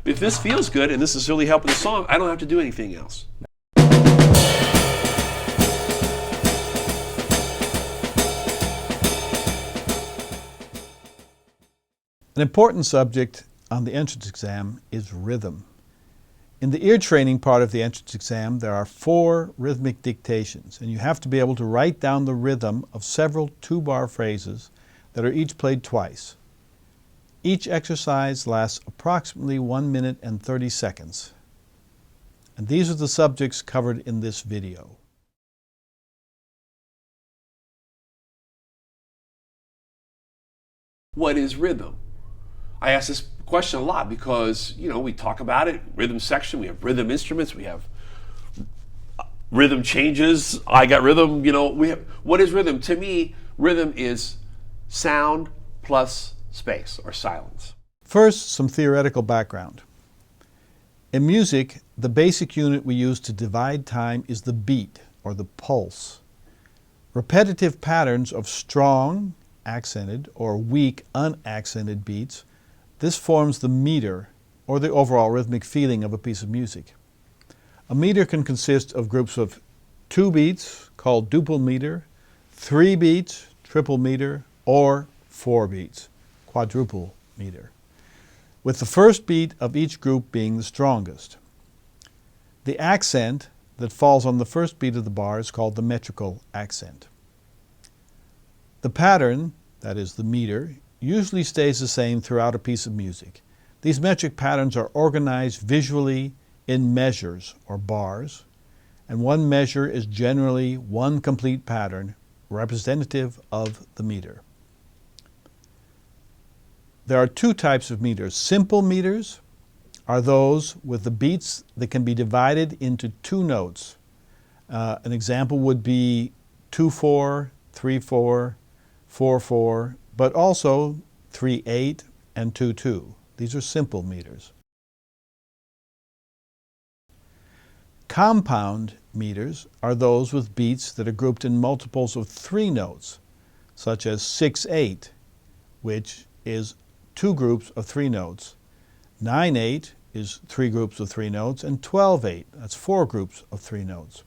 If this feels good and this is really helping the song, I don't have to do anything else. An important subject on the entrance exam is rhythm. In the ear training part of the entrance exam, there are 4 rhythmic dictations, and you have to be able to write down the rhythm of several 2-bar phrases that are each played twice. Each exercise lasts approximately 1 minute and 30 seconds. And these are the subjects covered in this video. What is rhythm? I ask this question a lot because, we talk about it, rhythm section, we have rhythm instruments, we have rhythm changes, I got rhythm, what is rhythm? To me, rhythm is sound plus space or silence. First, some theoretical background. In music, the basic unit we use to divide time is the beat or the pulse. Repetitive patterns of strong, accented, or weak, unaccented beats, this forms the meter, or the overall rhythmic feeling of a piece of music. A meter can consist of groups of 2 beats, called duple meter, 3 beats, triple meter, or 4 beats, quadruple meter, with the first beat of each group being the strongest. The accent that falls on the first beat of the bar is called the metrical accent. The pattern, that is the meter, usually stays the same throughout a piece of music. These metric patterns are organized visually in measures or bars, and one measure is generally one complete pattern representative of the meter. There are 2 types of meters. Simple meters are those with the beats that can be divided into 2 notes. An example would be 2/4, 3/4, 4/4, but also 3/8 and 2/2. These are simple meters. Compound meters are those with beats that are grouped in multiples of 3 notes, such as 6/8, which is 2 groups of 3 notes. 9/8 is 3 groups of 3 notes, and 12/8, that's 4 groups of 3 notes.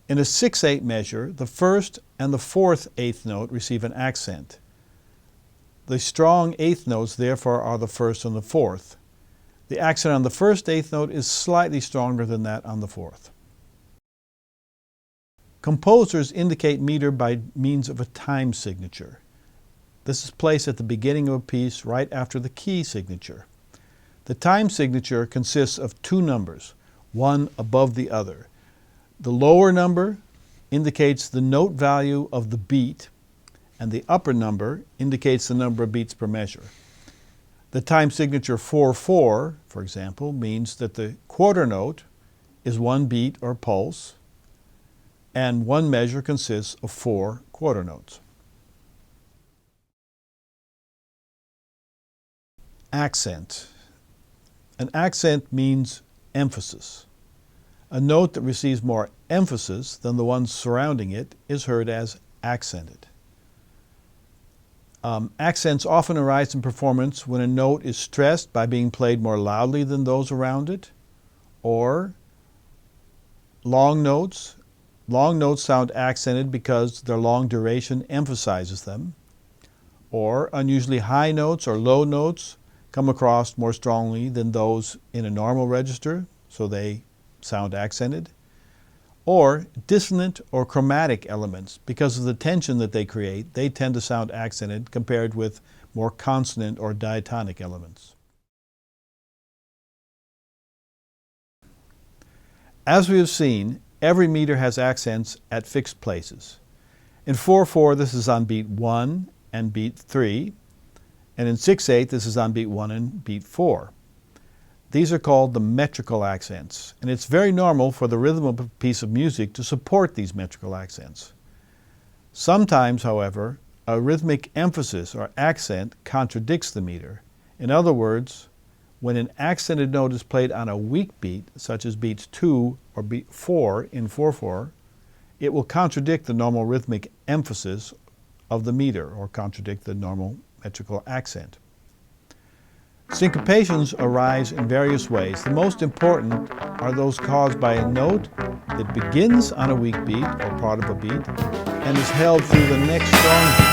In a 6/8 measure, the first and the 4th eighth note receive an accent. The strong eighth notes, therefore, are the 1st and the 4th. The accent on the 1st eighth note is slightly stronger than that on the 4th. Composers indicate meter by means of a time signature. This is placed at the beginning of a piece right after the key signature. The time signature consists of 2 numbers, one above the other. The lower number indicates the note value of the beat, and the upper number indicates the number of beats per measure. The time signature 4/4, for example, means that the quarter note is 1 beat or pulse, and one measure consists of 4 quarter notes. Accent. An accent means emphasis. A note that receives more emphasis than the one surrounding it is heard as accented. Accents often arise in performance when a note is stressed by being played more loudly than those around it, or long notes. Long notes sound accented because their long duration emphasizes them, or unusually high notes or low notes come across more strongly than those in a normal register, so they sound accented, or dissonant or chromatic elements. Because of the tension that they create, they tend to sound accented compared with more consonant or diatonic elements. As we have seen, every meter has accents at fixed places. In 4/4, this is on beat 1 and beat 3, and in 6/8, this is on beat 1 and beat 4. These are called the metrical accents, and it's very normal for the rhythm of a piece of music to support these metrical accents. Sometimes, however, a rhythmic emphasis or accent contradicts the meter, In other words, when an accented note is played on a weak beat, such as beats 2 or beat 4 in 4/4, it will contradict the normal rhythmic emphasis of the meter, or contradict the normal metrical accent. Syncopations arise in various ways. The most important are those caused by a note that begins on a weak beat, or part of a beat, and is held through the next strong beat.